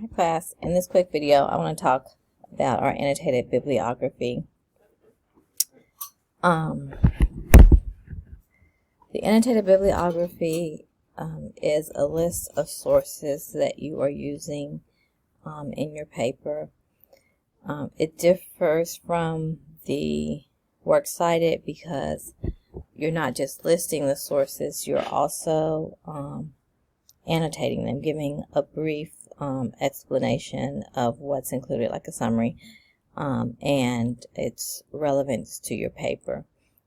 Hi class, in this quick video I want to talk about our annotated bibliography. The annotated bibliography is a list of sources that you are using in your paper. It differs from the works cited because you're not just listing the sources, you're also annotating them, giving a brief explanation of what's included, like a summary, and its relevance to your paper.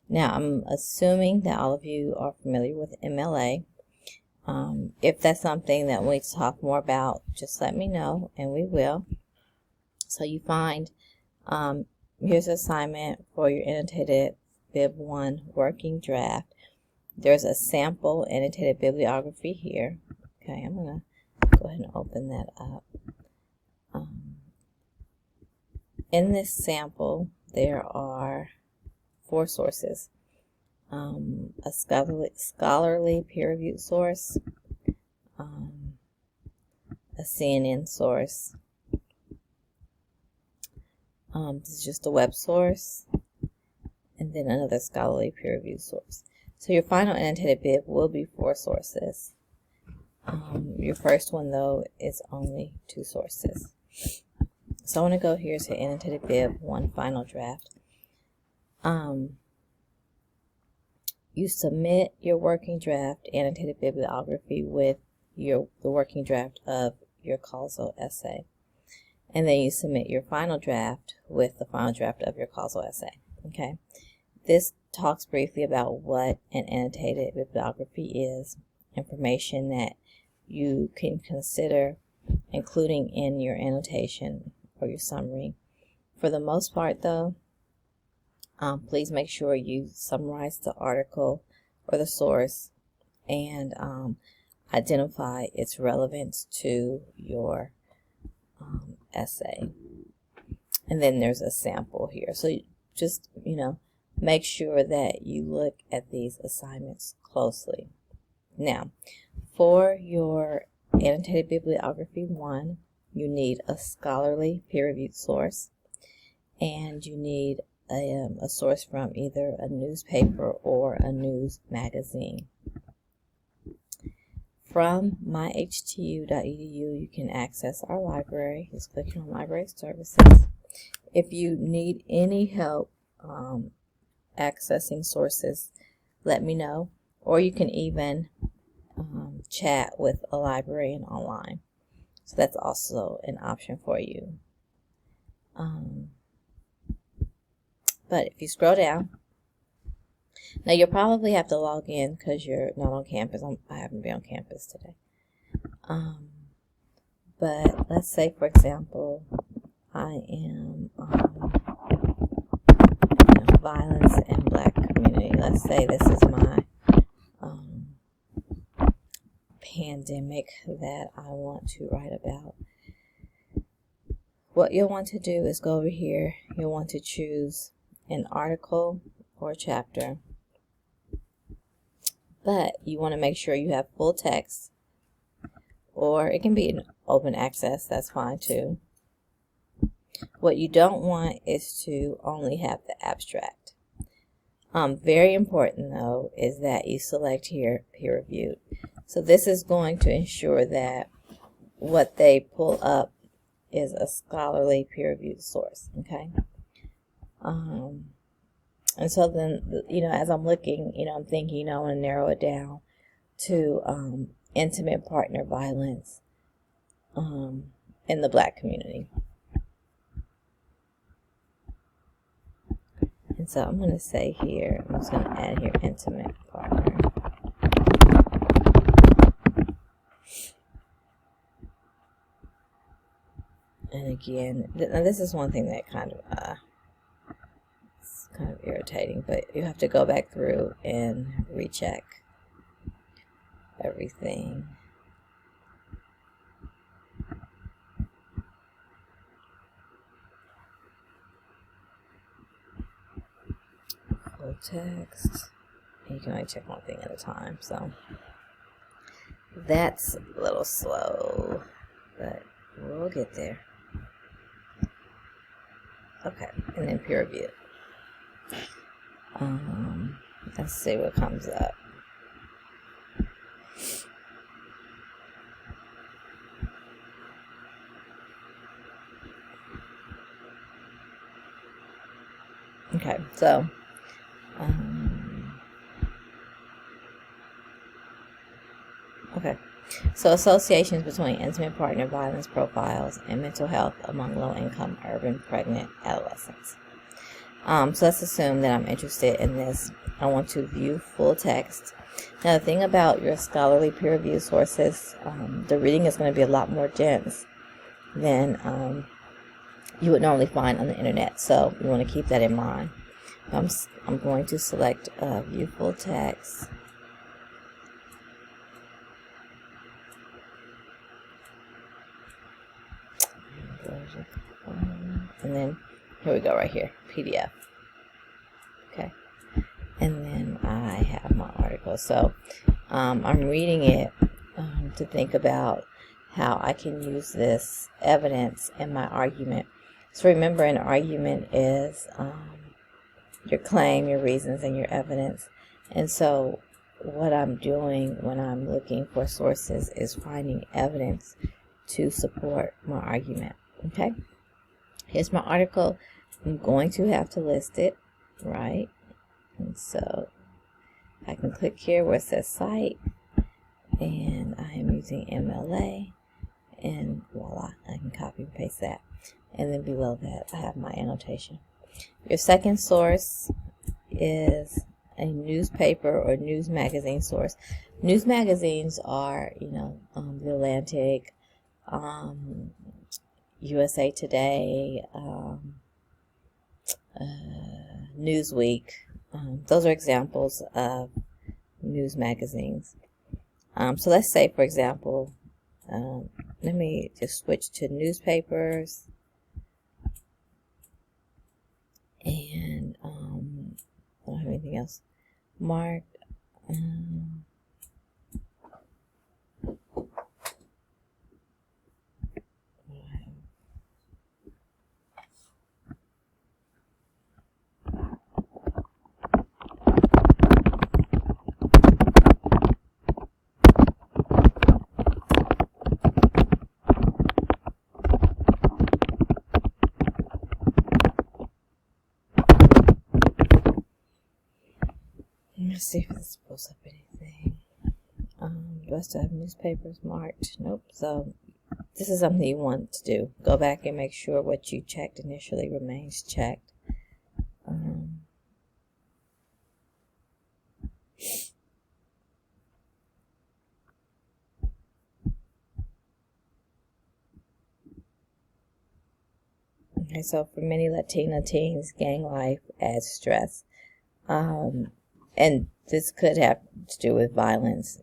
Now, I'm assuming that all of you are familiar with MLA. If that's something that we need to talk more about, just let me know, and we will. So you find, here's an assignment for your annotated Bib 1 working draft. There's a sample annotated bibliography here. Okay, I'm going to go ahead and open that up. In this sample, there are 4 sources. A scholarly peer-reviewed source, a CNN source, this is just a web source, and then another scholarly peer-reviewed source. So your final annotated bib will be 4 sources. Your first one, though, is only 2 sources. So I want to go here to annotated bib 1 final draft. You submit your working draft annotated bibliography with the working draft of your causal essay. And then you submit your final draft with the final draft of your causal essay. Okay. This talks briefly about what an annotated bibliography is, information that you can consider including in your annotation or your summary. For the most part, though, please make sure you summarize the article or the source and identify its relevance to your essay. And then there's a sample here. So you just, make sure that you look at these assignments closely. Now, for your annotated bibliography 1, you need a scholarly peer-reviewed source, and you need a source from either a newspaper or a news magazine. From myhtu.edu, you can access our library. Just click on Library Services. If you need any help accessing sources, let me know, or you can even chat with a librarian online. So that's also an option for you. But if you scroll down, now you'll probably have to log in because you're not on campus. I haven't been on campus today. But let's say, for example, I am violence in Black community. Let's say this is my pandemic that I want to write about. What you'll want to do is go over here. You'll want to choose an article or a chapter, but you want to make sure you have full text, or it can be an open access, that's fine too. What you don't want is to only have the abstract. Very important, though, is that you select here peer-reviewed. So this is going to ensure that what they pull up is a scholarly peer-reviewed source, okay? And so then, as I'm looking, I'm thinking, I want to narrow it down to intimate partner violence in the Black community. And so I'm going to say here, I'm just going to add here intimate partner. And again, now this is one thing that kind of irritating, but you have to go back through and recheck everything. Full text. You can only check one thing at a time, so that's a little slow, but We'll get there. Okay, and then peer review. Let's see what comes up. Okay, so so associations between intimate partner violence profiles and mental health among low-income urban pregnant adolescents. So let's assume that I'm interested in this. I want to view full text. Now, the thing about your scholarly peer-reviewed sources, the reading is going to be a lot more dense than you would normally find on the internet. So you want to keep that in mind. I'm going to select view full text. And then here we go, right here, PDF. Okay, and then I have my article. So I'm reading it to think about how I can use this evidence in my argument. So remember, an argument is your claim, your reasons, and your evidence. And so what I'm doing when I'm looking for sources is finding evidence to support my argument. Okay, here's my article. I'm going to have to list it, right? And so I can click here where it says cite, and I am using MLA, and voila, I can copy and paste that. And then below that, I have my annotation. Your second source is a newspaper or news magazine source. News magazines are, The Atlantic, USA Today, Newsweek. Those are examples of news magazines. So let's say, for example, let me just switch to newspapers. And I don't have anything else marked. Let's see if this pulls up anything. Do I still have newspapers marked? Nope. So this is something you want to do. Go back and make sure what you checked initially remains checked. Okay, so for many Latina teens, gang life adds stress. And this could have to do with violence,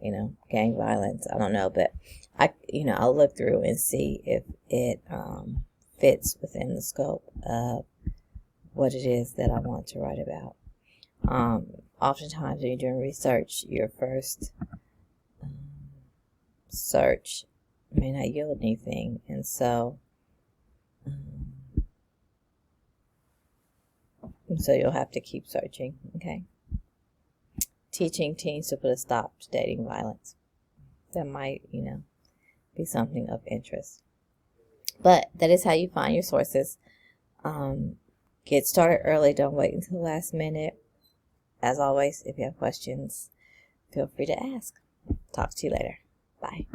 gang violence. I don't know, but I'll look through and see if it fits within the scope of what it is that I want to write about. Oftentimes when you're doing research, your first search may not yield anything, and so you'll have to keep searching. Okay. Teaching teens to put a stop to dating violence. That might, be something of interest. But that is how you find your sources. Get started early. Don't wait until the last minute. As always, if you have questions, feel free to ask. Talk to you later. Bye.